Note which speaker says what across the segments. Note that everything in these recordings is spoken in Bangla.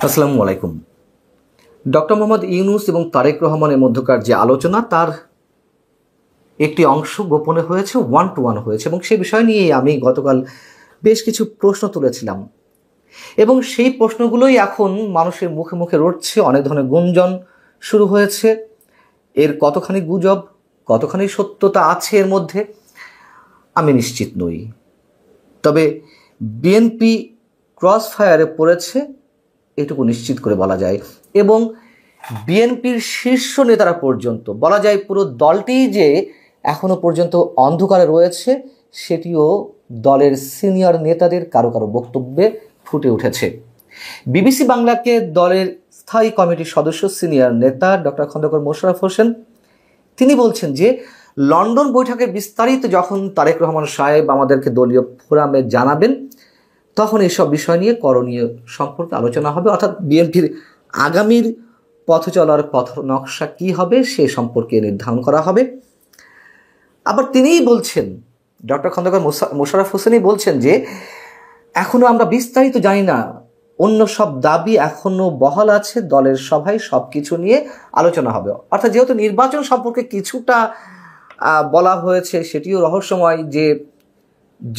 Speaker 1: আসসালামু আলাইকুম। ডক্টর মোহাম্মদ ইউনূস এবং তারেক রহমানের মধ্যকার যে আলোচনা তার একটি অংশ গোপনে হয়েছে, 1-to-1 হয়েছে, এবং সেই বিষয় নিয়ে আমি গতকাল বেশ কিছু প্রশ্ন তুলেছিলাম এবং সেই প্রশ্নগুলোই এখন মানুষের মুখে মুখে রটছে। অনেক ধরনের গুঞ্জন শুরু হয়েছে। এর কতখানি গুজব, কতখানি সত্যতা আছে এর মধ্যে আমি নিশ্চিত নই। তবে বিএনপি ক্রস ফায়ারে পড়েছে এটুকু নিশ্চিত করে বলা যায়, এবং বিএনপির শীর্ষ নেতারা পর্যন্ত, বলা যায় পুরো দলটিই যে এখনো পর্যন্ত অন্ধকারে রয়েছে সেটিও দলের সিনিয়র নেতাদের কারো কারো বক্তব্যে ফুটে উঠেছে। বিবিসি বাংলাকে দলের স্থায়ী কমিটির সদস্য সিনিয়র নেতা ডক্টর খন্দকার মোশাররফ হোসেন তিনি বলছেন যে লন্ডন বৈঠকের বিস্তারিত যখন তারেক রহমান সাহেব আমাদেরকে দলীয় ফোরামে জানাবেন তখন এসব বিষয় নিয়ে করণীয় সম্পর্কে আলোচনা হবে, অর্থাৎ বিএনপির আগামীর পথ চলার পথ নকশা কী হবে সে সম্পর্কে নির্ধারণ করা হবে। আবার তিনিই বলছেন, ডক্টর খন্দকার মোশাররফ হোসেনই বলছেন যে এখনও আমরা বিস্তারিত জানি না, অন্য সব দাবি এখনও বহাল আছে, দলের সভায় সব কিছু নিয়ে আলোচনা হবে। অর্থাৎ যেহেতু নির্বাচন সম্পর্কে কিছুটা বলা হয়েছে, সেটিও রহস্যময় যে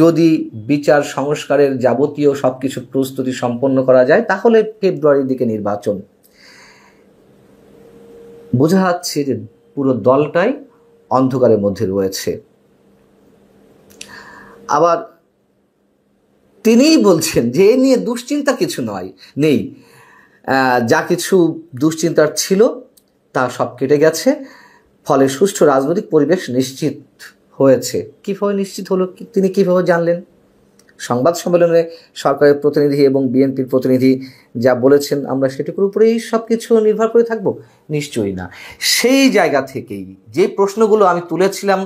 Speaker 1: যদি বিচার সংস্কারের যাবতীয় সব কিছুর প্রস্তুতি সম্পন্ন করা যায় তাহলে ফেব্রুয়ারির দিকে নির্বাচন। বোঝা যাচ্ছে যে পুরো দলটাই অন্ধকারের মধ্যে রয়েছে। আবার তিনিই বলছেন যে এ নিয়ে দুশ্চিন্তা কিছু নেই, যা কিছু দুশ্চিন্তার ছিল তা সব কেটে গেছে, ফলে সুষ্ঠু রাজনৈতিক পরিবেশ নিশ্চিত হয়েছে। কীভাবে নিশ্চিত হলো, তিনি কীভাবে জানলেন? সংবাদ সম্মেলনে সরকারের প্রতিনিধি এবং বিএনপির প্রতিনিধি যা বলেছেন আমরা সেটুকুর উপরেই সব কিছু নির্ভর করে থাকব? নিশ্চয়ই না। সেই জায়গা থেকেই যে প্রশ্নগুলো আমি তুলেছিলাম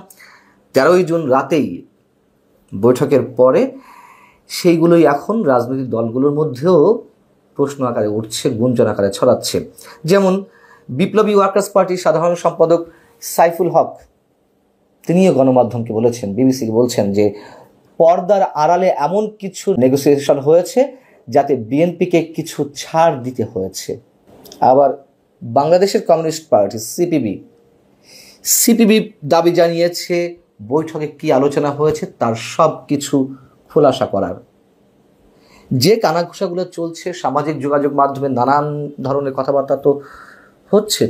Speaker 1: 13ই জুন রাতেই বৈঠকের পরে, সেইগুলোই এখন রাজনৈতিক দলগুলোর মধ্যেও প্রশ্ন আকারে উঠছে, গুঞ্জন আকারে ছড়াচ্ছে। যেমন বিপ্লবী ওয়ার্কার্স পার্টির সাধারণ সম্পাদক সাইফুল হক তিনিও গণমাধ্যমকে বলেছেন, বিবিসিকে বলছেন যে পর্দার আড়ালে এমন কিছু নেগোসিয়েশন হয়েছে যাতে বিএনপিকে কিছু ছাড় দিতে হয়েছে। আবার বাংলাদেশের কমিউনিস্ট পার্টি সিপিবি দাবি জানিয়েছে বৈঠকে কি আলোচনা হয়েছে তার সব কিছু খোলাসা করার। যে কানাঘুষাগুলো চলছে সামাজিক যোগাযোগ মাধ্যমে, নানান ধরনের কথাবার্তা তো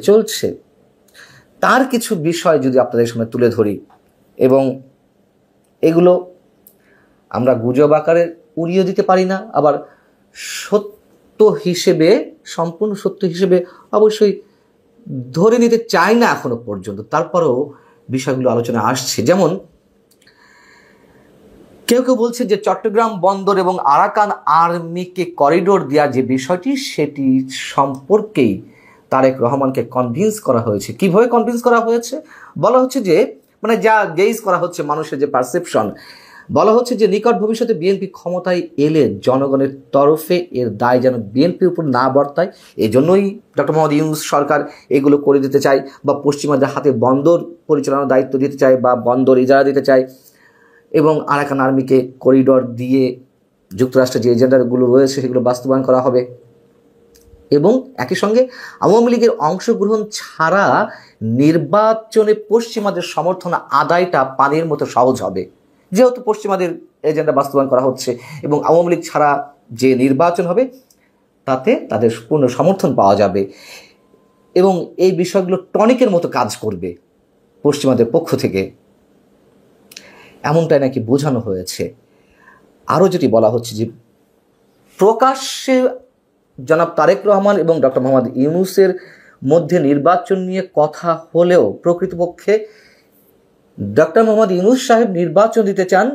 Speaker 1: চলছে, তার কিছু বিষয় যদি আপনাদের সামনে তুলে ধরি এবং এগুলো আমরা গুজব আকারে উড়িয়ে দিতে পারি না, আবার সত্য হিসেবে, সম্পূর্ণ সত্য হিসেবে অবশ্যই ধরে নিতে চাই না এখনো পর্যন্ত, তারপরেও বিষয়গুলো আলোচনা আসছে। যেমন কেউ বলছে যে চট্টগ্রাম বন্দর এবং আরাকান আর্মিকে করিডোর দেওয়ার যে বিষয়টি সেটি সম্পর্কেই তারেক রহমানকে কনভিন্স করা হয়েছে। কিভাবে কনভিন্স করা হয়েছে? বলা হচ্ছে যে যা গেজ করা হচ্ছে, মানুষের যে পারসেপশন, বলা হচ্ছে যে নিকট ভবিষ্যতে বিএনপি ক্ষমতায় এলে জনগণের তরফে এর দায় যেন বিএনপির উপর না বর্তায়, এজন্যই ডক্টর মোহাম্মদ ইউনূস সরকার এগুলো করে দিতে চায়, বা পশ্চিমাদের হাতে বন্দর পরিচালনার দায়িত্ব দিতে চায় বা বন্দর ইজারা দিতে চায়, এবং আরাকান আর্মিকে করিডোর দিয়ে যুক্তরাষ্ট্রের যে এজেন্ডাগুলো রয়েছে সেগুলো বাস্তবায়ন করা হবে। এবং একই সঙ্গে আওয়ামী লীগের অংশগ্রহণ ছাড়া নির্বাচনে পশ্চিমাদের সমর্থন আদায়টা পানির মতো সহজ হবে, যেহেতু পশ্চিমাদের এজেন্ডা বাস্তবায়ন করা হচ্ছে, এবং আওয়ামী লীগ ছাড়া যে নির্বাচন হবে তাতে তাদের পূর্ণ সমর্থন পাওয়া যাবে, এবং এই বিষয়গুলো টনিকের মতো কাজ করবে পশ্চিমাদের পক্ষ থেকে, এমনটাই নাকি বোঝানো হয়েছে। আরও যেটি বলা হচ্ছে যে প্রকাশ্যে জনাব তারেক রহমান এবং ডক্টর মোহাম্মদ ইউনূসের মধ্যে নির্বাচন নিয়ে কথা হলেও প্রকৃতপক্ষে ডক্টর মোহাম্মদ ইউনূস সাহেব নির্বাচন দিতে চান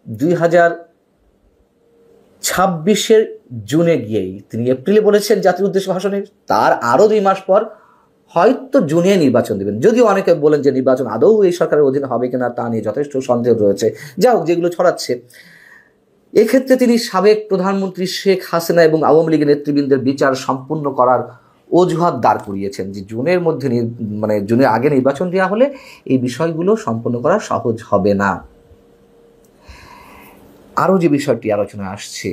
Speaker 1: 2026 জুনে গিয়েই। তিনি এপ্রিলে বলেছেন জাতির উদ্দেশ্যে ভাষণে, তার আরও 2 মাস পর হয়তো জুনে নির্বাচন দেবেন। যদিও অনেকে বলেন যে নির্বাচন আদৌ এই সরকারের অধীনে হবে কিনা তা নিয়ে যথেষ্ট সন্দেহ রয়েছে। যা হোক, যেগুলো ছড়াচ্ছে, এক্ষেত্রে তিনি সাবেক প্রধানমন্ত্রী শেখ হাসিনা এবং আওয়ামী লীগের নেতৃবৃন্দের বিচার সম্পূর্ণ করার অজুহাত দাঁড় করিয়েছেন যে জুনের মধ্যে জুনের আগে নির্বাচন দেওয়া হলে এই বিষয়গুলো সম্পন্ন করা সহজ হবে না। আরও যে বিষয়টি আলোচনা আসছে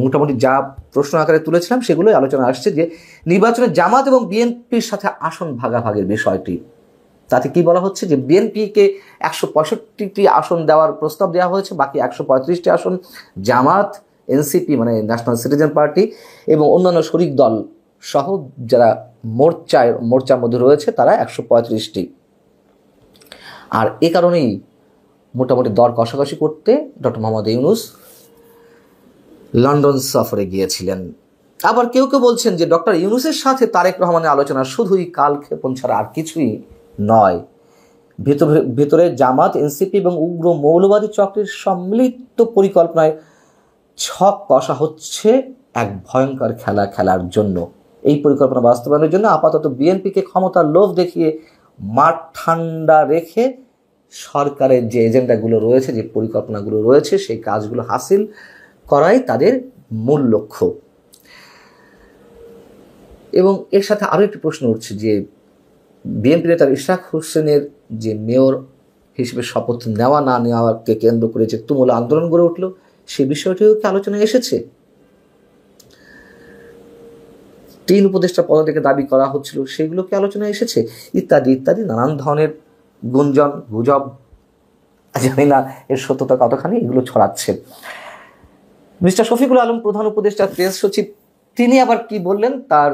Speaker 1: মোটামুটি যা প্রশ্ন আকারে তুলেছিলাম সেগুলোই আলোচনা আসছে, যে নির্বাচনে জামাত এবং বিএনপির সাথে আসন ভাগাভাগির বিষয়টি। তাতে কি বলা হচ্ছে যে বিএনপিকে 165টি আসন দেওয়ার প্রস্তাব দেওয়া হয়েছে, বাকি 135টি আসন জামাত, এনসিপি মানে ন্যাশনাল সিটিজেন পার্টি এবং অন্যান্য শরিক দল সহ যারা মোর্চার মধ্যে রয়েছে তারা 135টি। আর এ কারণেই মোটামুটি দর কষাকষি করতে ডক্টর মোহাম্মদ ইউনূস লন্ডন সফরে গিয়েছিলেন। আবার কেউ কেউ বলছেন যে ডক্টর ইউনূসের সাথে তারেক রহমানের আলোচনা শুধুই কালক্ষেপণ ছাড়া আর কিছুই নয়। ভেতরে জামাত, এনসিপি এবং উগ্র মৌলবাদী চক্রের সম্মিলিত পরিকল্পনায় ছক কষা হচ্ছে এক ভয়ঙ্কর খেলা খেলার জন্য। এই পরিকল্পনা বাস্তবায়নের জন্য আপাতত বিএনপিকে ক্ষমতার লোভ দেখিয়ে মাঠ ঠান্ডা রেখে সরকারের যে এজেন্ডাগুলো রয়েছে, যে পরিকল্পনাগুলো রয়েছে, সেই কাজগুলো হাসিল করাই তাদের মূল লক্ষ্য। এবং এর সাথে আরও একটি প্রশ্ন উঠছে যে বিএনপি নেতা ইশরাক হোসেনের যে মেয়র হিসেবে শপথ নেওয়া না নেওয়াকে কেন্দ্র করে যে তুমুল আন্দোলন গড়ে উঠল, সে বিষয়টিও কি আলোচনায় এসেছে? 3 উপদেষ্টা পদত্যাগের দাবি করা হচ্ছিল, সেগুলো কি আলোচনায় এসেছে? ইত্যাদি ইত্যাদি নানান ধরনের গুঞ্জন, গুজব, জানি না এর সত্যতা কতখানি, এগুলো ছড়াচ্ছে। মিস্টার শফিকুল আলম প্রধান উপদেষ্টা প্রেস সচিব তিনি আবার কি বললেন, তার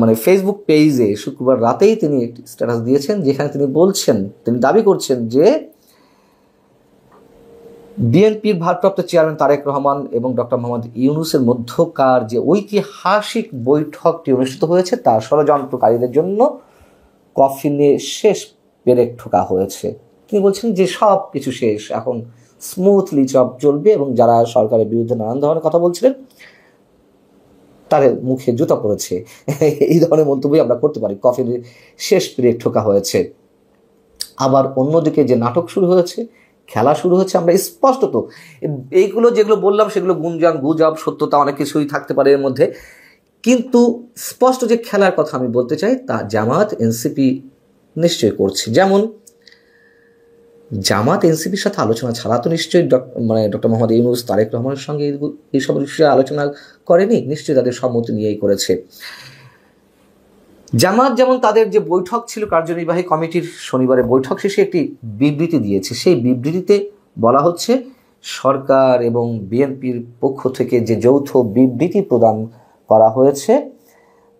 Speaker 1: মানে ফেসবুক পেজে শুক্রবার রাতেই তিনি একটি স্ট্যাটাস দিয়েছেন, যেখানে তিনি দাবি করছেন যে বিএনপির ভারপ্রাপ্ত চেয়ারম্যান তারেক রহমান এবং ডক্টর মোহাম্মদ ইউনূসের মধ্যকার যে ঐতিহাসিক বৈঠকটি অনুষ্ঠিত হয়েছে তা ষড়যন্ত্রকারীদের জন্য কফিনে শেষ পেরেক ঠোকা হয়েছে। তিনি বলছেন যে সব কিছু শেষ, এখন স্মুথলি চলবে এবং যারা সরকারের বিরুদ্ধে নানান ধরনের কথা বলছিলেন তাদের মুখে জুতা পড়েছে। এই ধরনের মন্তব্যই আমরা করতে পারি, কফিনে শেষ পেরেক ঠোকা হয়েছে। আবার অন্যদিকে যে নাটক শুরু হয়েছে, খেলা শুরু হচ্ছে, আমরা স্পষ্টত এইগুলো যেগুলো বললাম সেগুলো গুঞ্জন, গুজব, সত্যতা অনেক কিছুই থাকতে পারে এর মধ্যে, কিন্তু স্পষ্ট যে খেলার কথা আমি বলতে চাই তা জামাত, এনসিপি নিশ্চয়ই করছে। যেমন জামাত এনসিপির সাথে আলোচনা ছাড়া তো নিশ্চয়ই ডক্টর মোহাম্মদ ইউনূস তারেক রহমানের সঙ্গে এইসব বিষয়ে আলোচনা করেনি, নিশ্চয়ই তাদের সম্মতি নিয়েই করেছে। জামাত যেমন তাদের যে বৈঠক ছিল কার্যনির্বাহী কমিটির শনিবারে বৈঠক শেষে একটি বিবৃতি দিয়েছে, সেই বিবৃতিতে বলা হচ্ছে সরকার এবং বিএনপির পক্ষ থেকে যে যৌথ বিবৃতি প্রদান করা হয়েছে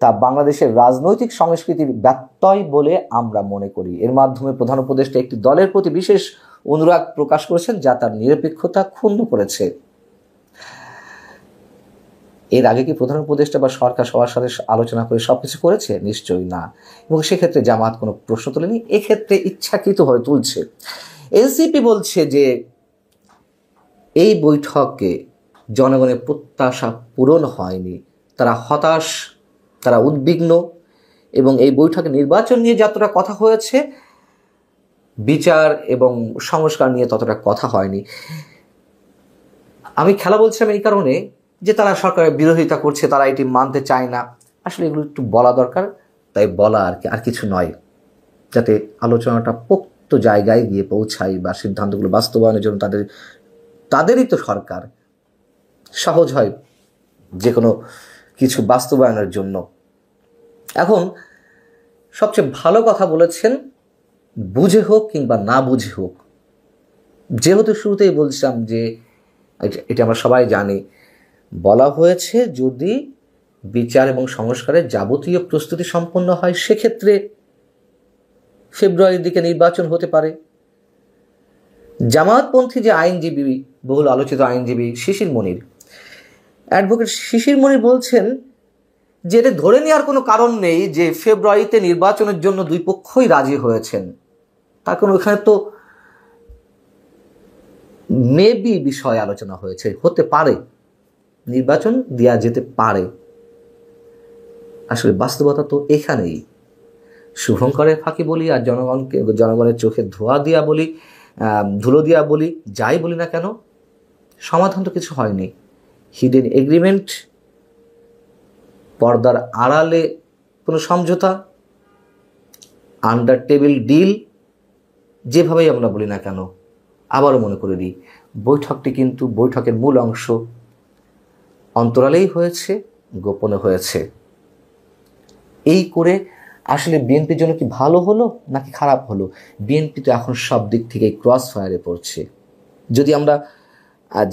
Speaker 1: তা বাংলাদেশের রাজনৈতিক সংস্কৃতির ব্যত্যয় বলে আমরা মনে করি। এর মাধ্যমে প্রধান উপদেষ্টা একটি দলের প্রতি বিশেষ অনুরাগ প্রকাশ করেছেন যা তার নিরপেক্ষতা ক্ষুণ্ণ করেছে। এর আগে কি প্রধান উপদেষ্টা বা সরকার সবার সাথে আলোচনা করে সবকিছু করেছে? নিশ্চয়ই না। এবং সেক্ষেত্রে জামাত কোনো প্রশ্ন তোলেনি, এক্ষেত্রে ইচ্ছাকৃতভাবে তুলছে। এনসিপি বলছে যে এই বৈঠকে জনগণের প্রত্যাশা পূরণ হয়নি, তারা হতাশ, তারা উদ্বিগ্ন এবং এই বৈঠকে নির্বাচন নিয়ে যতটা কথা হয়েছে বিচার এবং সংস্কার নিয়ে ততটা কথা হয়নি। আমি খেলা বলছিলাম এই কারণে যে তারা সরকারের বিরোধিতা করছে, তারা এটি মানতে চায় না। আসলে এগুলো একটু বলা দরকার, তাই বলা আর কিছু নয়, যাতে আলোচনাটা পোক্ত জায়গায় গিয়ে পৌঁছায় বা সিদ্ধান্তগুলো বাস্তবায়নের জন্য তাদেরই তো সরকার, সহজ হয় যে কোনো কিছু বাস্তবায়নের জন্য। এখন সবচেয়ে ভালো কথা বলেছেন, বুঝে হোক কিংবা না বুঝে হোক, যেহেতু শুরুতেই বলছিলাম যে এটা আমরা সবাই জানি, বলা হয়েছে যদি বিচার এবং সংস্কারের যাবতীয় প্রস্তুতি সম্পন্ন হয় সেক্ষেত্রে ফেব্রুয়ারির দিকে নির্বাচন হতে পারে। জামায়াতপন্থী যে আইনজীবী, বহুল আলোচিত আইনজীবী অ্যাডভোকেট শিশির মনির বলছেন যে এটা ধরে নেওয়ার কোনো কারণ নেই যে ফেব্রুয়ারিতে নির্বাচনের জন্য দুই পক্ষই রাজি হয়েছেন। তার কারণ ওখানে তো মেবি বিষয় আলোচনা হয়েছে, হতে পারে নির্বাচন দেওয়া যেতে পারে। আসলে বাস্তবতা তো এখানেই। শুভঙ্করের ফাঁকি বলি আর জনগণের চোখে ধুলো দিয়া বলি, যাই বলি না কেন, সমাধান তো কিছু হয়নি। হিডেন এগ্রিমেন্ট, পর্দার আড়ালে কোনো সমঝোতা, আন্ডার টেবিল ডিল, যেভাবেই আমরা বলি না কেন, আবারও মনে করে দিই বৈঠকটি কিন্তু বৈঠকের মূল অংশ অন্তরালেই হয়েছে, গোপনে হয়েছে। এই করে আসলে বিএনপির জন্য কি ভালো হলো নাকি খারাপ হলো? বিএনপি তো এখন সব দিক থেকেই ক্রস ফায়ারে পড়ছে। যদি আমরা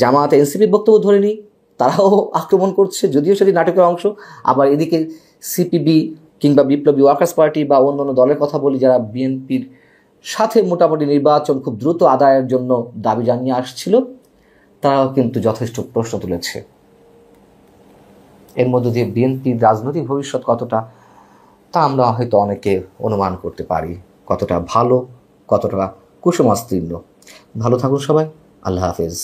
Speaker 1: জামায়াত এনসিপির বক্তব্য ধরে নিই, তারাও আক্রমণ করছে, যদিও সেটি নাটকের অংশ। আবার এদিকে সিপিবি কিংবা বিপ্লবী ওয়ার্কার্স পার্টি বা অন্যান্য দলের কথা বলি, যারা বিএনপির সাথে মোটামুটি নির্বাচন খুব দ্রুত আদায়ের জন্য দাবি জানিয়ে আসছিল, তারাও কিন্তু যথেষ্ট প্রশ্ন তুলেছে। এর মধ্য দিয়ে বিএনপির রাজনৈতিক ভবিষ্যৎ কতটা, তা আমরা হয়তো অনেকে অনুমান করতে পারি। কতটা ভালো, কতটা কুসুমাস্তীর্ণ। ভালো থাকুন সবাই। আল্লাহ হাফেজ।